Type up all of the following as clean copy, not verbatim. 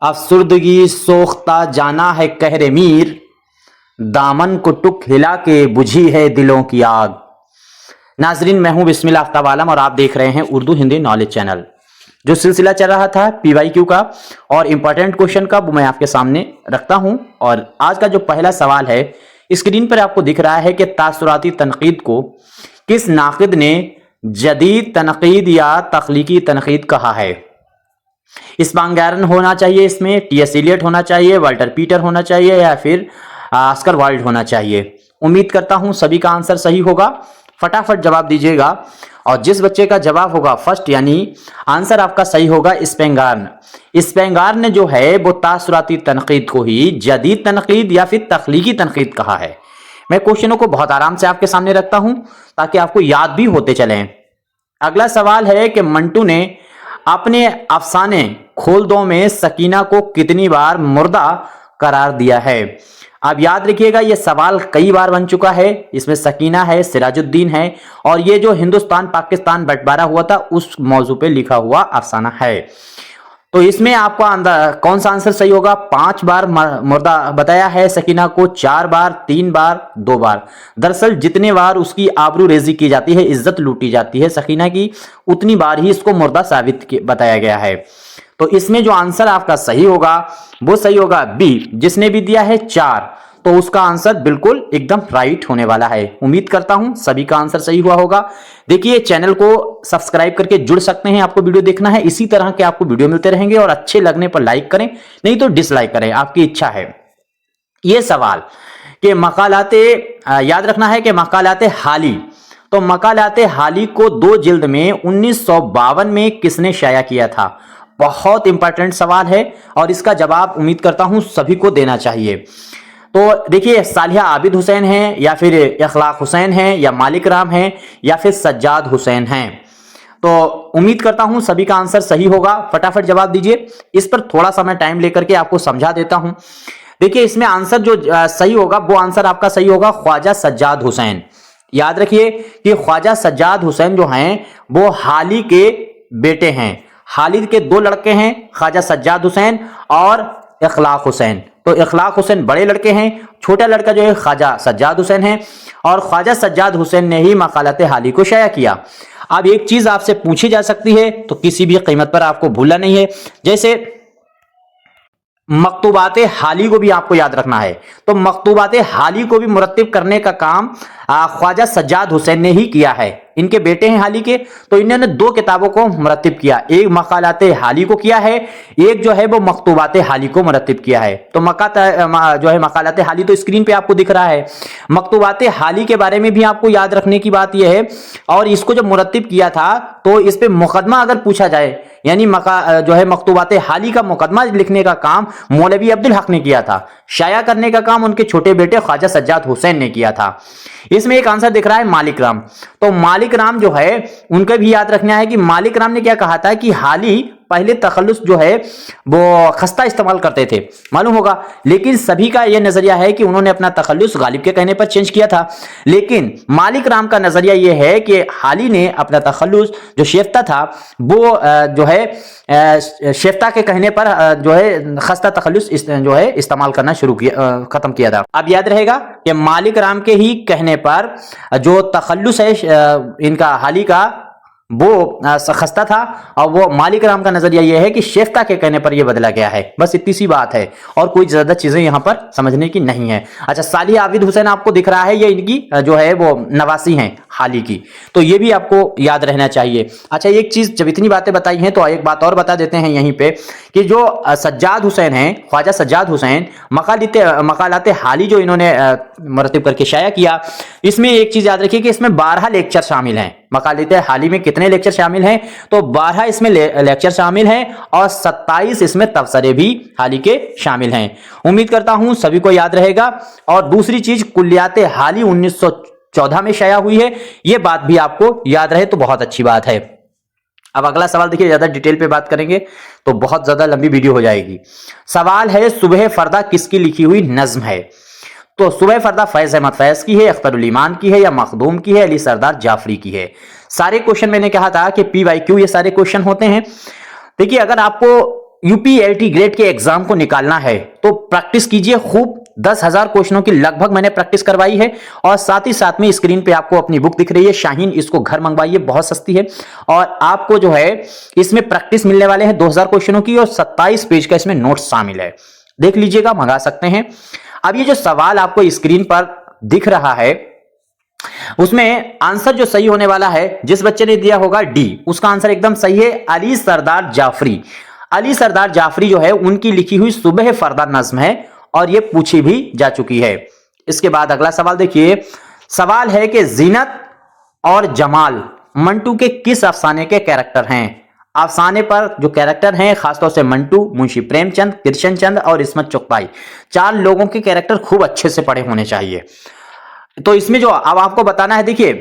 अफसुर्दगी सोख्ता जाना है कहरे मीर, दामन को टुक हिला के बुझी है दिलों की आग। नाजरीन, मैं हूं बिस्मिल्लाह आफ्ताब आलम और आप देख रहे हैं उर्दू हिंदी नॉलेज चैनल। जो सिलसिला चल रहा था PYQ का और इंपॉर्टेंट क्वेश्चन का, वो मैं आपके सामने रखता हूं। और आज का जो पहला सवाल है, स्क्रीन पर आपको दिख रहा है कि तासुराती तनकीद को किस नाकिद ने जदीद तनकीद या तख्लीकी तनकीद कहा है। स्पांगैरन होना चाहिए, इसमें TS एलियट होना चाहिए, वाल्टर पीटर होना चाहिए, या फिर ऑस्कर वाइल्ड होना चाहिए। उम्मीद करता हूं सभी का आंसर सही होगा। फटाफट जवाब दीजिएगा और जिस बच्चे का जवाब होगा फर्स्ट, यानी आंसर आपका सही होगा स्पेंगार्न। स्पेंगार्न ने जो है वो तासुराती तनकीद को ही जदीद तनकीद या फिर तख्लीकी तनकीद कहा है। मैं क्वेश्चनों को बहुत आराम से आपके सामने रखता हूं ताकि आपको याद भी होते चलें। अगला सवाल है कि मंटू ने अपने अफसाने खोल दो में सकीना को कितनी बार मुर्दा करार दिया है। अब याद रखिएगा, यह सवाल कई बार बन चुका है। इसमें सकीना है, सिराजुद्दीन है, और ये जो हिंदुस्तान पाकिस्तान बंटवारा हुआ था उस मौजू पे लिखा हुआ अफसाना है। तो इसमें आपका कौन सा आंसर सही होगा। 5 बार मुर्दा बताया है सकीना को, 4 बार, 3 बार, 2 बार। दरअसल जितने बार उसकी आबरू रेजी की जाती है, इज्जत लूटी जाती है सकीना की, उतनी बार ही इसको मुर्दा साबित बताया गया है। तो इसमें जो आंसर आपका सही होगा वो सही होगा B। जिसने भी दिया है 4, तो उसका आंसर बिल्कुल एकदम राइट होने वाला है। उम्मीद करता हूं सभी का आंसर सही हुआ होगा। देखिए, चैनल को सब्सक्राइब करके जुड़ सकते हैं। आपको वीडियो देखना है, इसी तरह के आपको वीडियो मिलते रहेंगे, और अच्छे लगने पर लाइक करें, नहीं तो डिसलाइक करें, आपकी इच्छा है। यह सवाल कि मकालाते, याद रखना है कि मकालाते हाली, तो मकालाते हाली को 2 जिल्द में 1952 में किसने शाया किया था। बहुत इंपॉर्टेंट सवाल है और इसका जवाब उम्मीद करता हूं सभी को देना चाहिए। तो देखिए, सालिहा आबिद हुसैन है, या फिर इखलाक हुसैन है, या मालिक राम है, या फिर सज्जाद हुसैन हैं। तो उम्मीद करता हूं सभी का आंसर सही होगा। फटाफट जवाब दीजिए। इस पर थोड़ा सा मैं टाइम लेकर के आपको समझा देता हूं। देखिए, इसमें आंसर जो सही होगा वो आंसर आपका सही होगा ख्वाजा सज्जाद हुसैन। याद रखिए कि ख्वाजा सज्जाद हुसैन जो हैं वो हाली के बेटे हैं। हालिद के 2 लड़के हैं, ख्वाजा सज्जाद हुसैन और इखलाक हुसैन। तो इखलाक हुसैन बड़े लड़के हैं, छोटा लड़का जो है ख्वाजा सज्जाद हुसैन है, और ख्वाजा सज्जाद हुसैन ने ही मकालाते हाली को शाया किया। अब एक चीज आपसे पूछी जा सकती है, तो किसी भी कीमत पर आपको भूलना नहीं है, जैसे मकतूबाते हाली को भी आपको याद रखना है। तो मकतूबाते हाली को भी मुरत्तिब करने का काम ख्वाजा सज्जाद हुसैन ने ही किया है। इनके बेटे हैं हाली के, तो इन्होंने 2 किताबों को मुरत्तिब किया। एक मकालाते हाली को किया है, एक जो है वो मकतूबाते हाली को मुरत्तिब किया है। तो जो है मकालाते हाली तो स्क्रीन पे आपको दिख रहा है। मकतूबाते हाली के बारे में भी आपको याद रखने की बात यह है, और इसको जब मुरत्तिब किया था तो इस पे मुकदमा अगर पूछा जाए, यानी जो है मकतूबाते हाली का मुकदमा लिखने का काम मौलवी अब्दुल हक ने किया था, शाया करने का काम उनके छोटे बेटे ख्वाजा सज्जाद हुसैन ने किया था। इसमें एक आंसर दिख रहा है मालिक राम। तो मालिक राम जो है उनका भी याद रखना है कि मालिक राम ने क्या कहा था कि हाली पहले तखल्लुस जो है वो खस्ता इस्तेमाल करते थे, मालूम होगा, लेकिन सभी का यह नजरिया है कि उन्होंने अपना तखल्लुस गालिब के कहने पर चेंज किया था। लेकिन मालिक राम का नजरिया यह है कि हाली ने अपना तखल्लुस जो शेफ्ता था वो जो है शेफ्ता के कहने पर जो है खस्ता तखल्लुस जो है इस्तेमाल करना शुरू किया, खत्म किया था। अब याद रहेगा कि मालिक राम के ही कहने पर जो तखल्लुस है इनका हाली का वो खस्ता था, और वो मालिक राम का नजरिया यह है कि शेफ्ता के कहने पर यह बदला गया है। बस इतनी सी बात है और कोई ज्यादा चीजें यहां पर समझने की नहीं है। अच्छा, सालिहा आबिद हुसैन आपको दिख रहा है, ये इनकी जो है वो नवासी हैं हाली की, तो ये भी आपको याद रहना चाहिए। अच्छा, एक चीज, जब इतनी बातें बताई हैं तो एक बात और बता देते हैं यहीं पे कि जो सज्जाद हुसैन हैं, ख्वाजा सज्जाद हुसैन, मकालाते हाली जो इन्होंने मुरत्तिब करके शाया किया, इसमें एक चीज याद रखिए कि इसमें 12 लेक्चर शामिल हैं। मकालाते हाली में कितने लेक्चर शामिल हैं, तो 12 इसमें लेक्चर शामिल हैं, और 27 इसमें तबसरे भी हाली के शामिल हैं। उम्मीद करता हूं सभी को याद रहेगा। और दूसरी चीज, कुल्लियाते हाली 1914 में शाया हुई है, यह बात भी आपको याद रहे तो बहुत अच्छी बात है। अब अगला सवाल देखिए, ज्यादा डिटेल पे बात करेंगे तो बहुत ज्यादा लंबी वीडियो हो जाएगी। सवाल है, सुबह फरदा किसकी लिखी हुई नज्म है। तो सुबह फरदा फैज अहमद फैज की है, अख्तरुल ईमान की है, या मखदूम की है, अली सरदार जाफरी की है। सारे क्वेश्चन मैंने कहा था कि PYQ ये सारे क्वेश्चन होते हैं। देखिए, अगर आपको यूपीएलटी ग्रेड के एग्जाम को निकालना है तो प्रैक्टिस कीजिए खूब। 10,000 क्वेश्चनों की लगभग मैंने प्रैक्टिस करवाई है और साथ ही साथ में स्क्रीन पे आपको अपनी बुक दिख रही है शाहीन, इसको घर मंगवाइए, बहुत सस्ती है और आपको जो है इसमें प्रैक्टिस मिलने वाले हैं 2000 क्वेश्चनों की और 27 पेज का इसमें नोट्स शामिल है, देख लीजिएगा, मंगा सकते हैं। अब ये जो सवाल आपको स्क्रीन पर दिख रहा है उसमें आंसर जो सही होने वाला है, जिस बच्चे ने दिया होगा डी, उसका आंसर एकदम सही है, अली सरदार जाफरी। अली सरदार जाफरी जो है उनकी लिखी हुई सुबह फरदा नज्म है और यह पूछी भी जा चुकी है। इसके बाद अगला सवाल देखिए, सवाल है कि जीनत और जमाल मंटू के किस अफसाने के कैरेक्टर हैं। अफसाने पर जो कैरेक्टर हैं खासतौर से मंटू, मुंशी प्रेमचंद, कृष्णचंद और इस्मत चुगताई, 4 लोगों के कैरेक्टर खूब अच्छे से पढ़े होने चाहिए। तो इसमें जो अब आपको बताना है, देखिए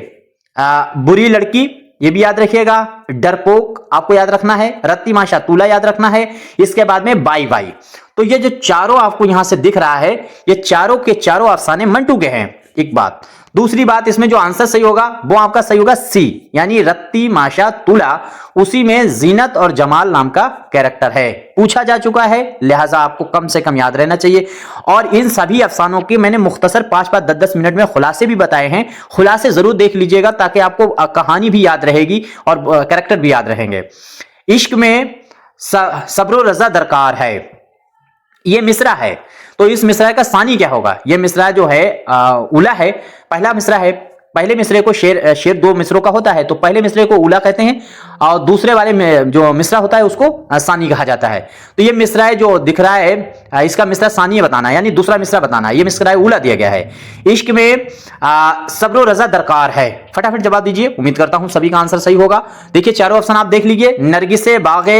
बुरी लड़की ये भी याद रखिएगा, डरपोक आपको याद रखना है, रत्ती माशा तूला याद रखना है, इसके बाद में बाई बाई। तो ये जो चारों आपको यहां से दिख रहा है ये चारों के चारों अफसाने मंटू के हैं, एक बात। दूसरी बात, इसमें जो आंसर सही होगा वो आपका सही होगा सी, यानी रत्ती माशा तुला, उसी में जीनत और जमाल नाम का कैरेक्टर है, पूछा जा चुका है, लिहाजा आपको कम से कम याद रहना चाहिए। और इन सभी अफसानों के मैंने मुख्तसर 5-5, 10-10 मिनट में खुलासे भी बताए हैं, खुलासे जरूर देख लीजिएगा ताकि आपको कहानी भी याद रहेगी और कैरेक्टर भी याद रहेंगे। इश्क में सब्र रजा दरकार है, ये मिसरा है, तो इस मिसरा का सानी क्या होगा। यह मिसरा जो है उला है, पहला मिसरा है, पहले मिसरे को शेर 2 मिसरों का होता है, तो पहले मिसरे को उला कहते हैं और दूसरे वाले में जो मिसरा होता है उसको सानी कहा जाता है। तो ये मिसरा है जो दिख रहा है, इसका मिसरा सानी बताना है, यानी दूसरा मिसरा बताना है, ये मिसरा है उला दिया गया है। इश्क में सब्र रजा दरकार है, फटाफट जवाब दीजिए, उम्मीद करता हूं सभी का आंसर सही होगा। देखिए चारों ऑप्शन आप देख लीजिए, नरगिसे बागे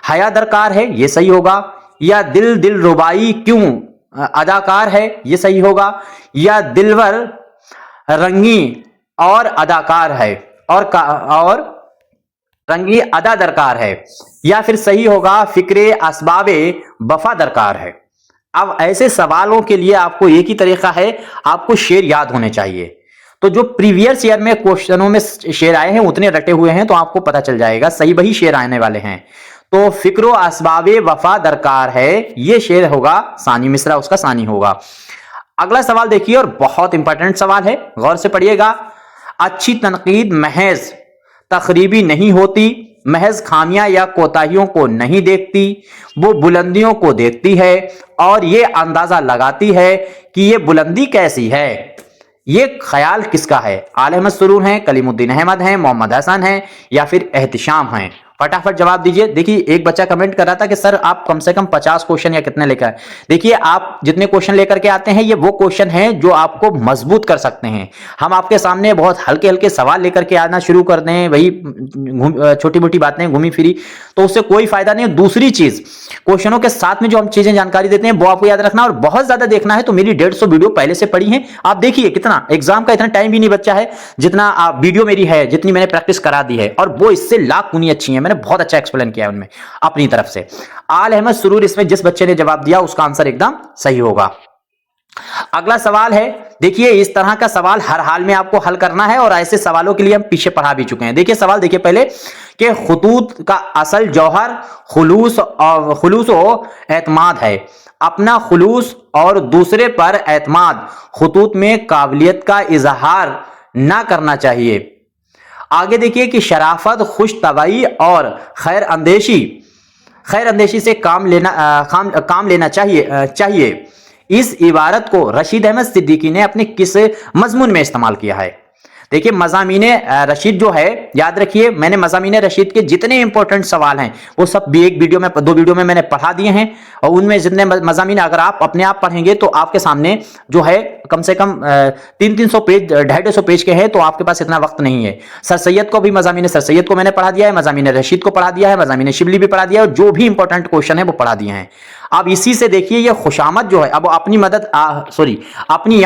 हया दरकार है, ये सही होगा, या दिल दिल रुबाई क्यों अदाकार है, ये सही होगा, या दिलवर रंगी और अदाकार है और रंगी अदा दरकार है, या फिर सही होगा फिक्रे असबाबे वफा दरकार है। अब ऐसे सवालों के लिए आपको एक ही तरीका है, आपको शेर याद होने चाहिए। तो जो प्रीवियस ईयर में क्वेश्चनों में शेर आए हैं उतने रटे हुए हैं, तो आपको पता चल जाएगा सही वही शेर आने वाले हैं। तो फिक्रो असबाबे वफा दरकार है, ये शेर होगा सानी मिसरा, उसका सानी होगा। अगला सवाल देखिए और बहुत इंपॉर्टेंट सवाल है, गौर से पढ़िएगा। अच्छी तनकीद महज तखरीबी नहीं होती, महज खामियां या कोताहियों को नहीं देखती, वो बुलंदियों को देखती है और ये अंदाजा लगाती है कि ये बुलंदी कैसी है। ये ख्याल किसका है? आल अहमद सुरूर हैं, कलीमुद्दीन अहमद हैं, मोहम्मद हसन हैं या फिर एहतिशाम हैं? फटाफट जवाब दीजिए। देखिए एक बच्चा कमेंट कर रहा था कि सर आप कम से कम 50 क्वेश्चन या कितने लेकर आए। देखिए आप जितने क्वेश्चन लेकर के आते हैं ये वो क्वेश्चन हैं जो आपको मजबूत कर सकते हैं। हम आपके सामने बहुत हल्के हल्के सवाल लेकर के आना शुरू कर दें, वही छोटी मोटी बातें घूमी फिरी, तो उससे कोई फायदा नहीं। दूसरी चीज, क्वेश्चनों के साथ में जो हम चीजें जानकारी देते हैं वो आपको याद रखना, और बहुत ज्यादा देखना है तो मेरी 150 वीडियो पहले से पड़ी है, आप देखिए। कितना एग्जाम का इतना टाइम भी नहीं बचा है जितना आप वीडियो मेरी है, जितनी मैंने प्रैक्टिस करा दी है, और वो इससे लाख गुनी अच्छी है। मैंने बहुत अच्छा एक्सप्लेन किया है उनमें अपनी तरफ से। आल अहमद सुरूर, इसमें जिस बच्चे ने जवाब दिया उसका आंसर एकदम सही होगा। अगला सवाल है, देखिए इस तरह का सवाल हर हाल में आपको हल करना है और ऐसे सवालों के लिए हम पीछे पढ़ा भी चुके हैं। देखिए सवाल देखिए पहले कि खुतूत का असल जौहर खुलूस और एतमाद है। अपना खुलूस और दूसरे पर एतमाद खुतूत में काबिलियत का इजहार ना करना चाहिए। आगे देखिए कि शराफत, खुश तवाई और खैर अंदेशी से काम लेना चाहिए। इस इबारत को रशीद अहमद सिद्दीकी ने अपने किस मजमून में इस्तेमाल किया है? देखिए मज़ामीन रशीद जो है, याद रखिए मैंने मज़ामीन रशीद के जितने इंपॉर्टेंट सवाल हैं वो सब भी एक वीडियो में, 2 वीडियो में मैंने पढ़ा दिए हैं, और उनमें जितने मज़ामीन अगर आप अपने आप पढ़ेंगे तो आपके सामने जो है कम से कम 300 पेज, 250 पेज के हैं, तो आपके पास इतना वक्त नहीं है। सर सैयद को भी, मज़ामीन सर सैयद को मैंने पढ़ा दिया है, मज़ामीन रशीद को पढ़ा दिया है, मज़ामीन शिबली भी पढ़ा दिया है, और जो भी इंपॉर्टेंट क्वेश्चन है वो पढ़ा दिए हैं। अब इसी से देखिए ये खुशामद जो है, अब अपनी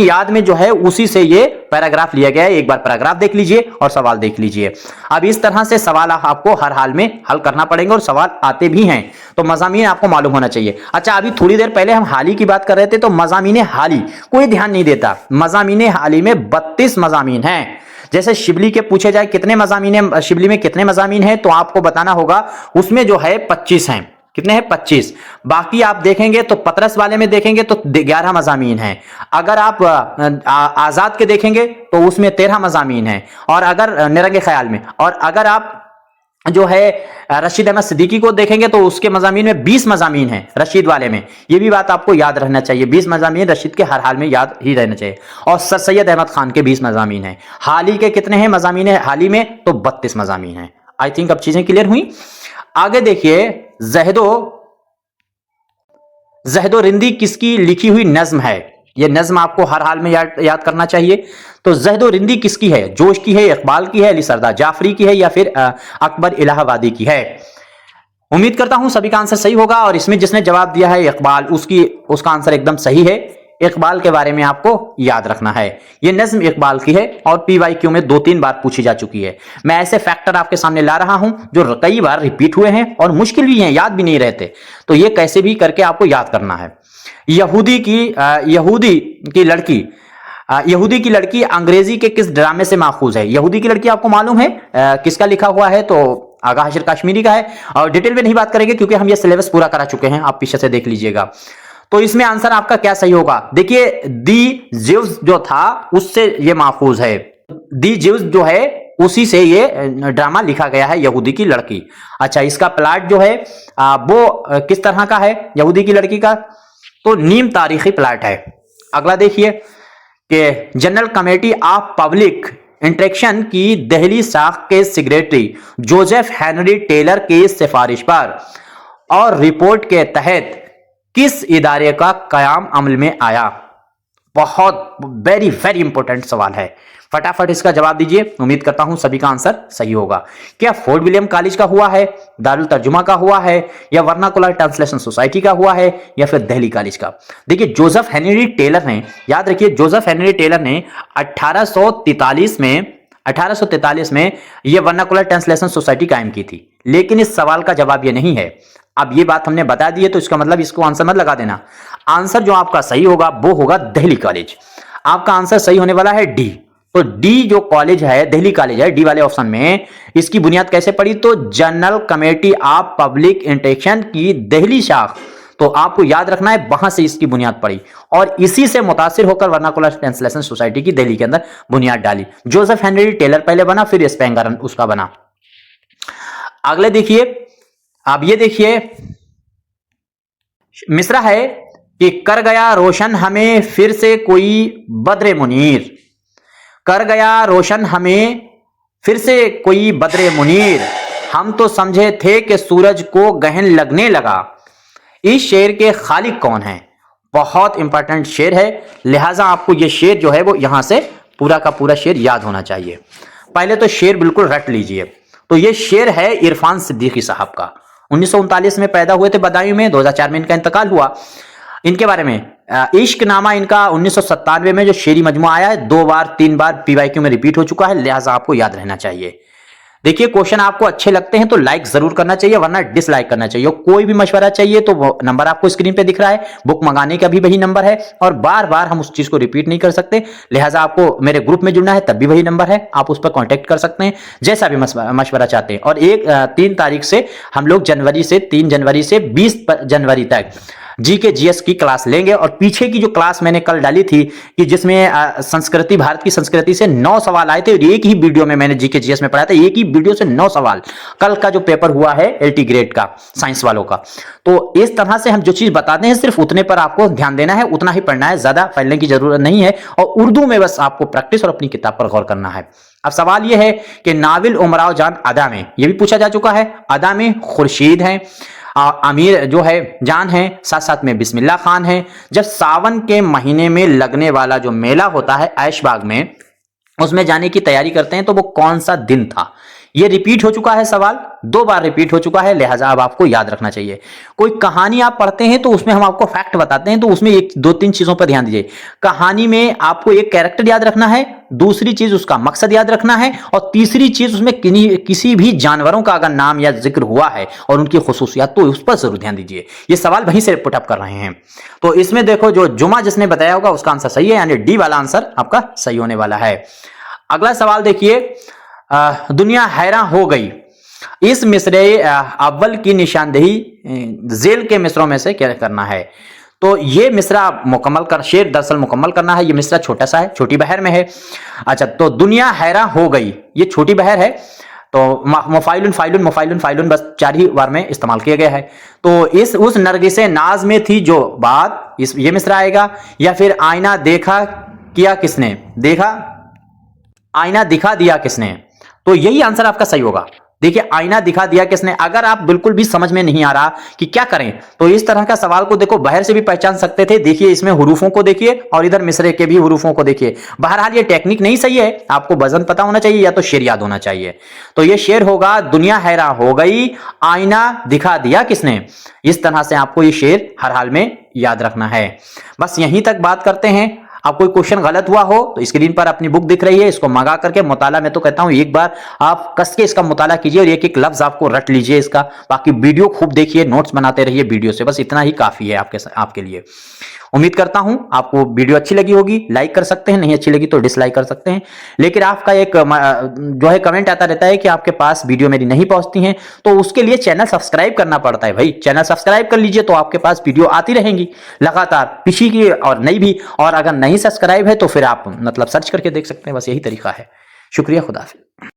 याद में जो है उसी से ये पैराग्राफ लिया गया है। एक बार पैराग्राफ देख लीजिए और सवाल देख लीजिए। अब इस तरह से सवाल आपको हर हाल में हल करना पड़ेंगे और सवाल आते भी हैं, तो मज़ामीन आपको मालूम होना चाहिए। अच्छा, अभी थोड़ी देर पहले हम हाली की बात कर रहे थे, तो मज़ामीन हाली कोई ध्यान नहीं देता। मज़ामीन हाली में 32 मज़ामीन हैं, जैसे शिबली के पूछे जाए कितने मजामीन है, शिबली में कितने मजामीन है, तो आपको बताना होगा उसमें जो है 25 हैं। कितने हैं? 25। बाकी आप देखेंगे तो पतरस वाले में देखेंगे तो 11 मजामीन हैं। अगर आप आजाद के देखेंगे तो उसमें 13 मजामीन हैं। और अगर निरंगे ख्याल में, और अगर आप जो है रशीद अहमद सिद्दीकी को देखेंगे तो उसके मजामीन में 20 मजामीन हैं रशीद वाले में। ये भी बात आपको याद रहना चाहिए, 20 मजामीन रशीद के हर हाल में याद ही रहना चाहिए। और सर सैयद अहमद खान के 20 मजामीन हैं। हाली के कितने हैं मजामीन है हाली में? तो 32 मजामीन हैं। आई थिंक अब चीजें क्लियर हुई। आगे देखिए, जहदो रिंदी किसकी लिखी हुई नज्म है? यह नज्म आपको हर हाल में याद करना चाहिए। तो जहदो रिंदी किसकी है? जोश की है, इकबाल की है, अली सरदार जाफरी की है, या फिर अकबर इलाहाबादी की है? उम्मीद करता हूं सभी का आंसर सही होगा। और इसमें जिसने जवाब दिया है इकबाल, उसका आंसर एकदम सही है। इकबाल के बारे में आपको याद रखना है। यह नज्म इकबाल की है और पीवाईक्यू में 2-3 बार पूछी जा चुकी है। मैं ऐसे फैक्टर आपके सामने ला रहा हूं जो कई बार रिपीट हुए हैं और मुश्किल भी हैं, याद भी नहीं रहते। तो ये कैसे भी करके आपको याद करना है। यहूदी की लड़की अंग्रेजी के किस ड्रामे से माखूज है? यहूदी की लड़की आपको मालूम है किसका लिखा हुआ है? तो आगा हाशिर काश्मीरी का है। और डिटेल में नहीं बात करेंगे क्योंकि हम ये सिलेबस पूरा करा चुके हैं, आप पीछे से देख लीजिएगा। तो इसमें आंसर आपका क्या सही होगा? देखिए, दी जिव्स जो था उससे ये माखूज है। दी जिव्स जो है उसी से ये ड्रामा लिखा गया है, यहूदी की लड़की। अच्छा, इसका प्लाट जो है वो किस तरह का है यहूदी की लड़की का? तो नीम तारीखी प्लाट है। अगला देखिए कि general committee of public interaction की दिल्ली शाख के सेक्रेटरी जोसेफ हेनरी टेलर की सिफारिश पर और रिपोर्ट के तहत किस इदारे का कयाम अमल में आया? बहुत वेरी वेरी इंपॉर्टेंट सवाल है, फटाफट इसका जवाब दीजिए। उम्मीद करता हूं सभी का आंसर सही होगा। क्या फोर्ट विलियम कॉलेज का हुआ है, दारुल तर्जुमा का हुआ है, या वर्नाकुलर ट्रांसलेशन सोसाइटी का हुआ है, या फिर दिल्ली कॉलेज का? देखिए, जोसेफ हेनरी टेलर ने, याद रखिए, जोसेफ हेनरी टेलर ने 1843 में यह वर्नाकुलर ट्रांसलेशन सोसाइटी कायम की थी। लेकिन इस सवाल का जवाब यह नहीं है। अब ये बात हमने बता दी है तो इसका मतलब इसको आंसर मत लगा देना। आंसर जो आपका सही होगा वो होगा दिल्ली कॉलेज। आपका आंसर सही होने वाला है डी। तो डी जो कॉलेज है, दिल्ली कॉलेज है, डी वाले ऑप्शन में। इसकी बुनियाद कैसे पड़ी? तो general committee of public interaction की दिल्ली शाख, तो आपको याद रखना है वहां से इसकी बुनियाद पड़ी और इसी से मुतासिर होकर वर्नाकुलर ट्रांसलेशन सोसाइटी की दिल्ली के अंदर बुनियाद डाली। जोसेफ हेनरी टेलर पहले बना, फिर स्पेंगर उसका बना। अगले देखिए, अब ये देखिए, मिसरा है कि कर गया रोशन हमें फिर से कोई बद्रे मुनीर, कर गया रोशन हमें फिर से कोई बद्रे मुनीर, हम तो समझे थे कि सूरज को गहन लगने लगा। इस शेर के खालिक कौन है? बहुत इंपॉर्टेंट शेर है, लिहाजा आपको यह शेर जो है वो यहां से पूरा का पूरा शेर याद होना चाहिए। पहले तो शेर बिल्कुल रट लीजिए। तो यह शेर है इरफान सिद्दीकी साहब का। 1939 में पैदा हुए थे बदायूं में, 2004 में इनका इंतकाल हुआ। इनके बारे में इश्क नामा इनका 1997 में जो शेरी मजमुआ आया है, 2 बार 3 बार पीवाईक्यू में रिपीट हो चुका है, लिहाजा आपको याद रहना चाहिए। देखिए, क्वेश्चन आपको अच्छे लगते हैं तो लाइक जरूर करना चाहिए, वरना डिसलाइक करना चाहिए। कोई भी मशवरा चाहिए तो वो नंबर आपको स्क्रीन पे दिख रहा है, बुक मंगाने का भी वही नंबर है और बार बार हम उस चीज को रिपीट नहीं कर सकते, लिहाजा आपको मेरे ग्रुप में जुड़ना है तब भी वही नंबर है, आप उस पर कांटेक्ट कर सकते हैं जैसा भी मशवरा चाहते हैं। और 3 तारीख से हम लोग 3 जनवरी से 20 जनवरी तक जीके जीएस की क्लास लेंगे। और पीछे की जो क्लास मैंने कल डाली थी कि जिसमें संस्कृति, भारत की संस्कृति से 9 सवाल आए थे और एक ही वीडियो में मैंने जीके जीएस में पढ़ाया था, एक ही वीडियो से 9 सवाल। कल का जो पेपर हुआ है एलटी ग्रेड का, साइंस वालों का, तो इस तरह से हम जो चीज बताते हैं सिर्फ उतने पर आपको ध्यान देना है, उतना ही पढ़ना है, ज्यादा फैलने की जरूरत नहीं है। और उर्दू में बस आपको प्रैक्टिस और अपनी किताब पर गौर करना है। अब सवाल यह है कि नाविल उमराव जान अदा में, यह भी पूछा जा चुका है, अदा में खुर्शीद है, अमीर जो है जान है, साथ साथ में बिस्मिल्लाह खान है। जब सावन के महीने में लगने वाला जो मेला होता है ऐशबाग में, उसमें जाने की तैयारी करते हैं तो वो कौन सा दिन था? ये रिपीट हो चुका है, सवाल 2 बार रिपीट हो चुका है, लिहाजा अब आपको याद रखना चाहिए। कोई कहानी आप पढ़ते हैं तो उसमें हम आपको फैक्ट बताते हैं, तो उसमें 2-3 चीजों पर ध्यान दीजिए। कहानी में आपको एक कैरेक्टर याद रखना है, दूसरी चीज उसका मकसद याद रखना है, और तीसरी चीज उसमें किसी भी जानवरों का अगर नाम या जिक्र हुआ है और उनकी खुसूसियात, तो उस पर जरूर ध्यान दीजिए। ये सवाल वहीं से पुटअप कर रहे हैं। तो इसमें देखो, जो जुमा जिसने बताया होगा उसका आंसर सही है, यानी डी वाला आंसर आपका सही होने वाला है। अगला सवाल देखिए, दुनिया हैरान हो गई, इस मिसरे अव्वल की निशानदेही जेल के मिसरों में से क्या करना है। तो ये मिसरा मुकम्मल कर, शेर दरअसल मुकम्मल करना है। ये मिसरा छोटा सा है, छोटी बहर में है। अच्छा, तो दुनिया हैरान हो गई, ये छोटी बहर है, तो मुफाइलुन फाइलुन मुफाइलुन फाइलुन बस 4 ही बार में इस्तेमाल किया गया है। तो इस उस नरगिसे नाज में थी जो बात, इस ये मिसरा आएगा। या फिर आईना देखा किया किसने, देखा आईना दिखा दिया किसने, तो यही आंसर आपका सही होगा। देखिए, आईना दिखा दिया किसने। अगर आप बिल्कुल भी समझ में नहीं आ रहा कि क्या करें, तो इस तरह का सवाल को देखो बाहर से भी पहचान सकते थे। देखिए, इसमें हुरूफों को देखिए और इधर मिसरे के भी हुरूफों को देखिए। बहरहाल ये टेक्निक नहीं सही है, आपको वजन पता होना चाहिए या तो शेर याद होना चाहिए। तो ये शेर होगा, दुनिया हैरान हो गई, आईना दिखा दिया किसने। इस तरह से आपको ये शेर हर हाल में याद रखना है। बस यहीं तक बात करते हैं। आप कोई क्वेश्चन गलत हुआ हो तो स्क्रीन पर अपनी बुक दिख रही है, इसको मंगा करके मुताला, मैं तो कहता हूं एक बार आप कस के इसका मुताला कीजिए और एक एक लफ्ज आपको रट लीजिए इसका। बाकी वीडियो खूब देखिए, नोट्स बनाते रहिए वीडियो से, बस इतना ही काफी है आपके लिए। उम्मीद करता हूं आपको वीडियो अच्छी लगी होगी। लाइक कर सकते हैं, नहीं अच्छी लगी तो डिसलाइक कर सकते हैं। लेकिन आपका एक जो है कमेंट आता रहता है कि आपके पास वीडियो मेरी नहीं पहुंचती हैं, तो उसके लिए चैनल सब्सक्राइब करना पड़ता है भाई। चैनल सब्सक्राइब कर लीजिए तो आपके पास वीडियो आती रहेंगी लगातार, पिछली की और नई भी। और अगर नहीं सब्सक्राइब है तो फिर आप मतलब सर्च करके देख सकते हैं। बस यही तरीका है। शुक्रिया, खुदा हाफिज़।